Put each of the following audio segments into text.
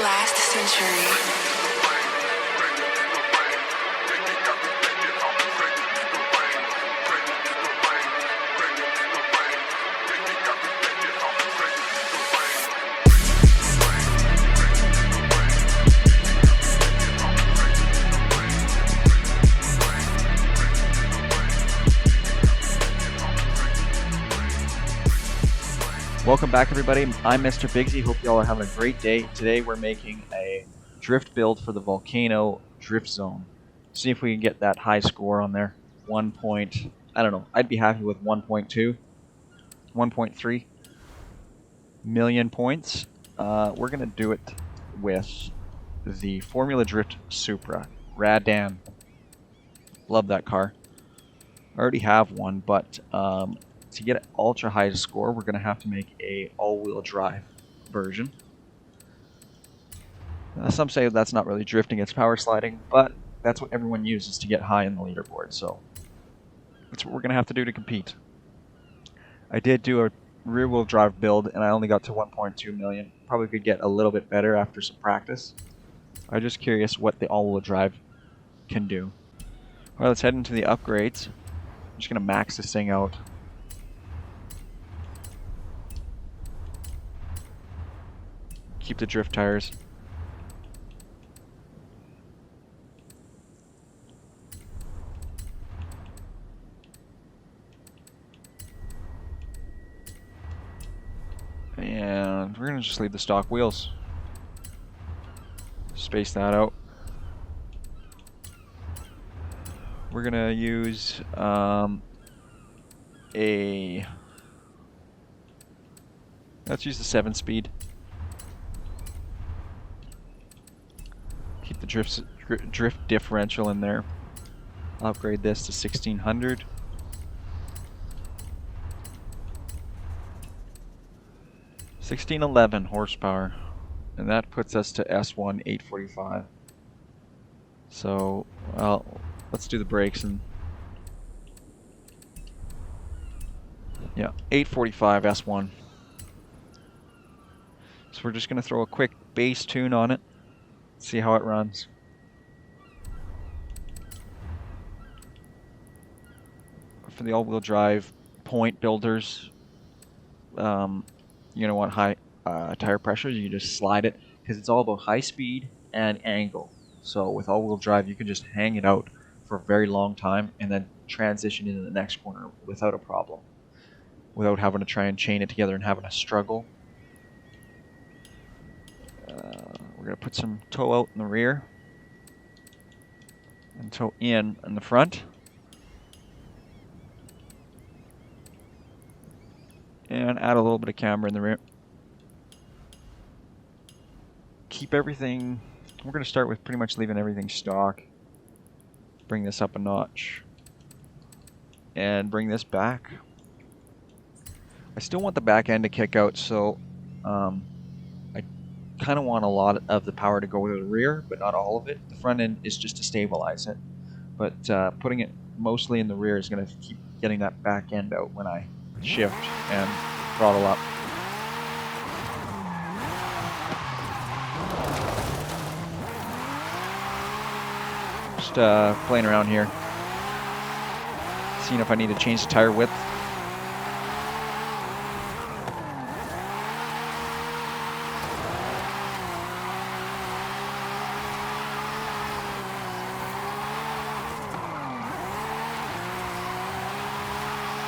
last century. Welcome back, everybody. I'm Mr. Bigsy. Hope you all are having a great day. Today we're making a drift build for the Volcano drift zone. See if we can get that high score on there. I don't know. I'd be happy with 1.2, 1.3 million points. We're gonna do it with the Formula Drift Supra. Radan. Love that car. I already have one, but to get an ultra high score, we're going to have to make a all-wheel drive version. Some say that's not really drifting, it's power sliding, but that's what everyone uses to get high in the leaderboard, so that's what we're going to have to do to compete. I did do a rear-wheel drive build, and I only got to 1.2 million. Probably could get a little bit better after some practice. I'm just curious what the all-wheel drive can do. Alright, let's head into the upgrades. I'm just going to max this thing out. Keep the drift tires. And we're going to just leave the stock wheels. Space that out. We're going to use let's use the 7-speed. Keep the drift differential in there. Upgrade this to 1600. $1611 horsepower, and that puts us to S1 845. So, well, let's do the brakes and yeah, 845 S1. So we're just gonna throw a quick bass tune on it. See how it runs. For the all-wheel drive point builders, you're gonna want high tire pressure. You just slide it because it's all about high speed and angle. So with all-wheel drive, you can just hang it out for a very long time and then transition into the next corner without a problem, without having to try and chain it together and having a struggle. We're going to put some toe out in the rear and toe in the front. And add a little bit of camber in the rear. Keep everything, we're going to start with pretty much leaving everything stock. Bring this up a notch. And bring this back. I still want the back end to kick out, so I kind of want a lot of the power to go to the rear, but not all of it. The front end is just to stabilize it, but putting it mostly in the rear is going to keep getting that back end out when I shift and throttle up. Just playing around here, seeing if I need to change the tire width.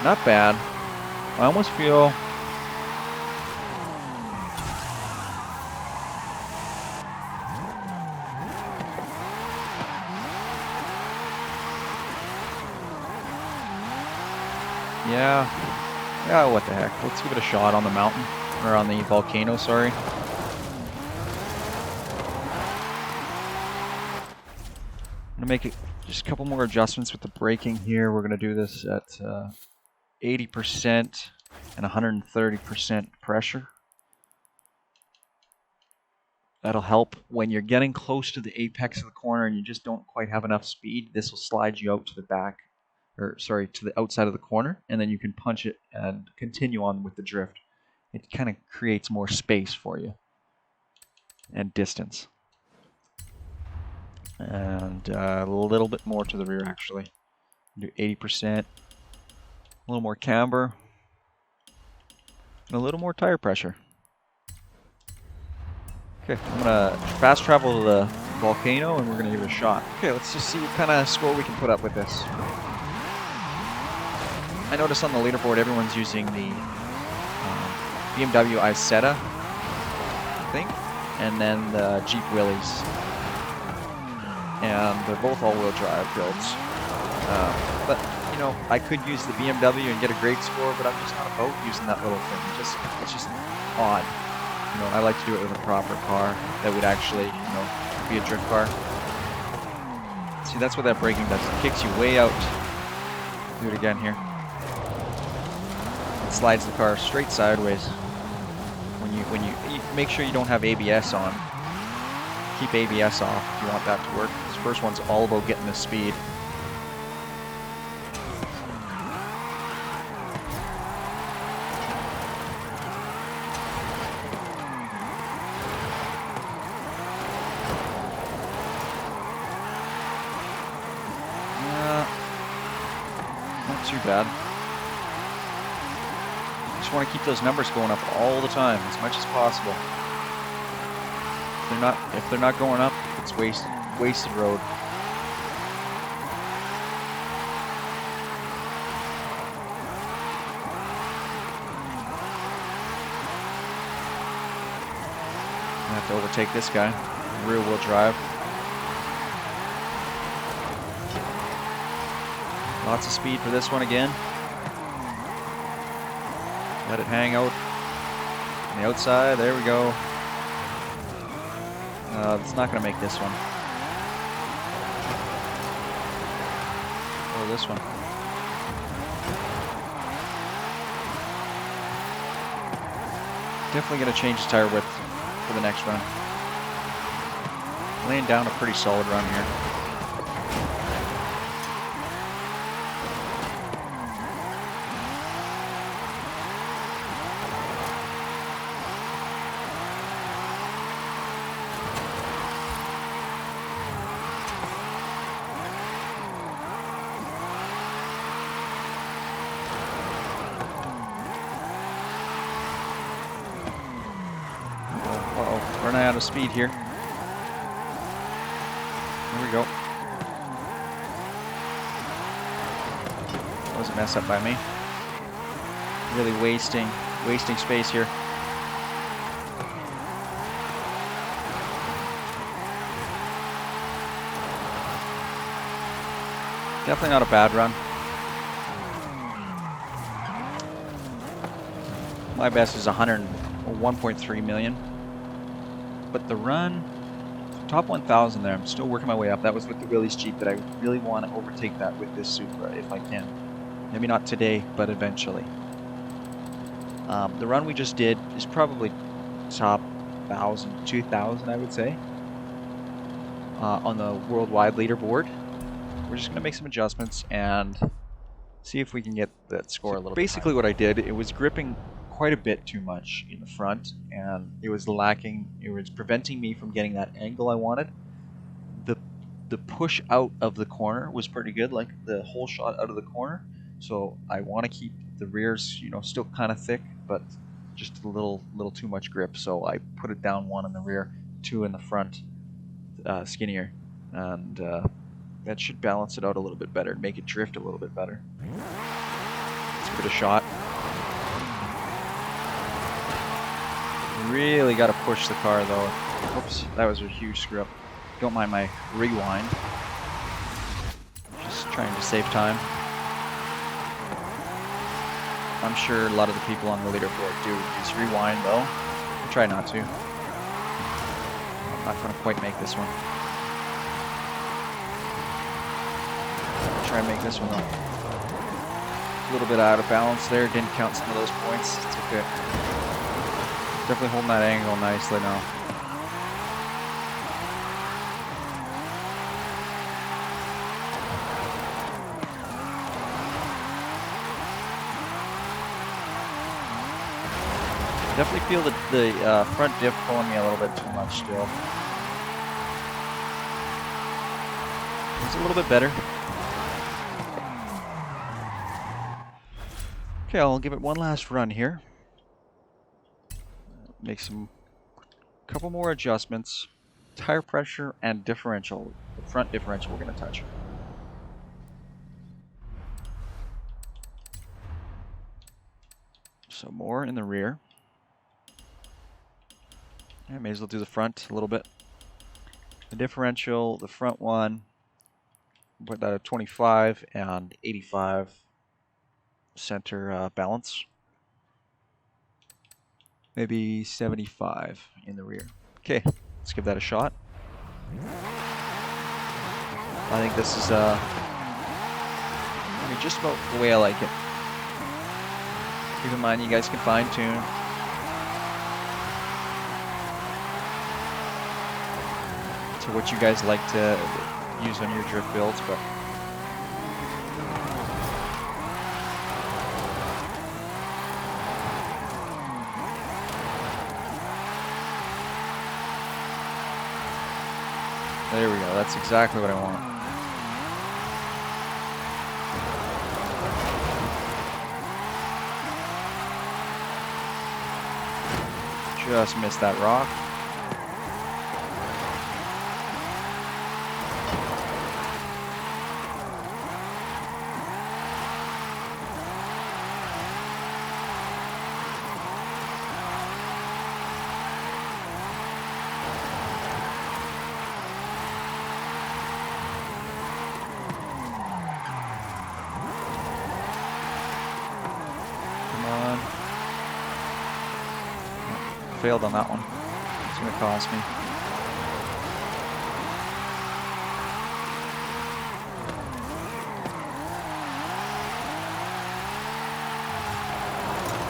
Not bad. I almost feel yeah, what the heck. Let's give it a shot on the mountain, or on the volcano, sorry. I'm gonna make it just a couple more adjustments with the braking here. We're gonna do this at 80% and 130% pressure. That'll help when you're getting close to the apex of the corner and you just don't quite have enough speed. This will slide you out to the back, or sorry, to the outside of the corner, and then you can punch it and continue on with the drift. It kind of creates more space for you. and distance. And a little bit more to the rear, actually. Do 80%. A little more camber. And a little more tire pressure. Okay, I'm gonna fast travel to the Volcano and we're gonna give it a shot. Okay, let's just see what kind of score we can put up with this. I noticed on the leaderboard everyone's using the BMW Isetta, I think, and then the Jeep Willys. And they're both all-wheel drive builds. But, you know, I could use the BMW and get a great score, but I'm just not about using that little thing. It's just odd. You know, I like to do it with a proper car that would actually, you know, be a drift car. See, that's what that braking does. It kicks you way out. Do it again here. It slides the car straight sideways. When you make sure you don't have ABS on. Keep ABS off if you want that to work. This first one's all about getting the speed. Not too bad. Just want to keep those numbers going up all the time, as much as possible. If they're not going up, it's wasted road. I have to overtake this guy. Rear wheel drive. Lots of speed for this one again. Let it hang out on the outside. There we go. It's not going to make this one. Or this one. Definitely going to change the tire width for the next run. Laying down a pretty solid run here. Uh-oh, running out of speed here. Here we go. That was a mess up by me. Really wasting space here. Definitely not a bad run. My best is 1.3 million. But the run, top 1,000 there, I'm still working my way up. That was with the Willys Jeep, but I really want to overtake that with this Supra if I can. Maybe not today, but eventually. The run we just did is probably top 1,000, 2,000, I would say, on the worldwide leaderboard. We're just going to make some adjustments and see if we can get that score a little bit. Basically what I did, it was gripping quite a bit too much in the front, and it was preventing me from getting that angle I wanted. The push out of the corner was pretty good, like the whole shot out of the corner. So I want to keep the rears, you know, still kind of thick, but just a little too much grip. So I put it down 1 in the rear, 2 in the front, skinnier, and that should balance it out a little bit better and make it drift a little bit better. Let's give it a shot. Really got to push the car though. Oops, that was a huge screw up. Don't mind my rewind. Just trying to save time. I'm sure a lot of the people on the leaderboard do use rewind though. I'll try not to. I'm not going to quite make this one. I'll try and make this one though. A little bit out of balance there. Didn't count some of those points. It's okay. Definitely holding that angle nicely now. Definitely feel the front diff pulling me a little bit too much still. It's a little bit better. Okay, I'll give it one last run here. Make some couple more adjustments. Tire pressure and differential. The front differential we're going to touch. So more in the rear. I may as well do the front a little bit. The differential, the front one, put that at 25 and 85 center balance. Maybe 75 in the rear. Okay, let's give that a shot. I think this is just about the way I like it. Keep in mind you guys can fine tune. To what you guys like to use on your drift builds, but there we go. That's exactly what I want. Just missed that rock. Failed on that one. It's going to cost me.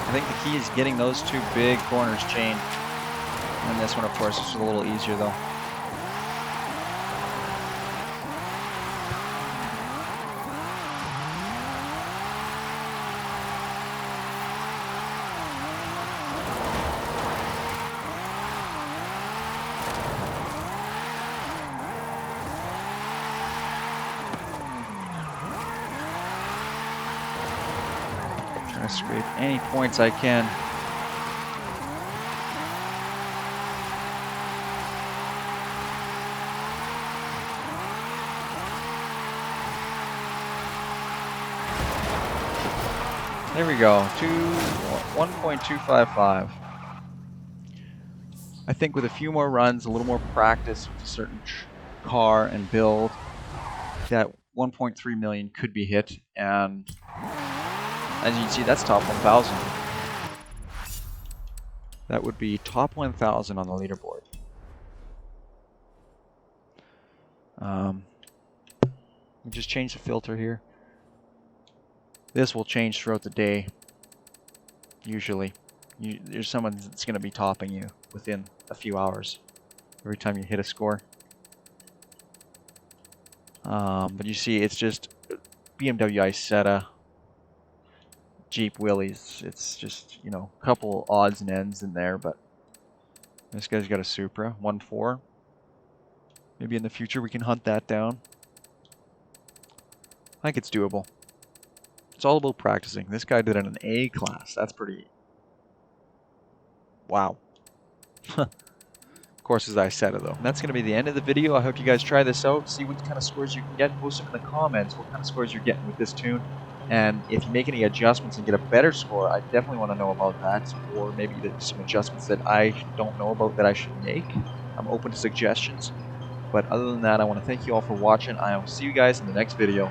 I think the key is getting those two big corners chained. And this one, of course, is a little easier though. Trying to scrape any points I can. There we go, 1.255. I think with a few more runs, a little more practice with a certain car and build, that 1.3 million could be hit, and as you can see, that's top 1,000. That would be top 1,000 on the leaderboard. We just change the filter here. This will change throughout the day. Usually, there's someone that's going to be topping you within a few hours every time you hit a score. But you see, it's just BMW Isetta, Jeep Willys. It's just, you know, a couple odds and ends in there, but this guy's got a Supra 1.4. Maybe in the future we can hunt that down. I think it's doable. It's all about practicing. This guy did it in an A class. That's pretty... wow. Of course, as I said it though. And that's going to be the end of the video. I hope you guys try this out. See what kind of scores you can get. Post them in the comments what kind of scores you're getting with this tune. And if you make any adjustments and get a better score, I definitely want to know about that. Or maybe there's some adjustments that I don't know about that I should make. I'm open to suggestions. But other than that, I want to thank you all for watching. I will see you guys in the next video.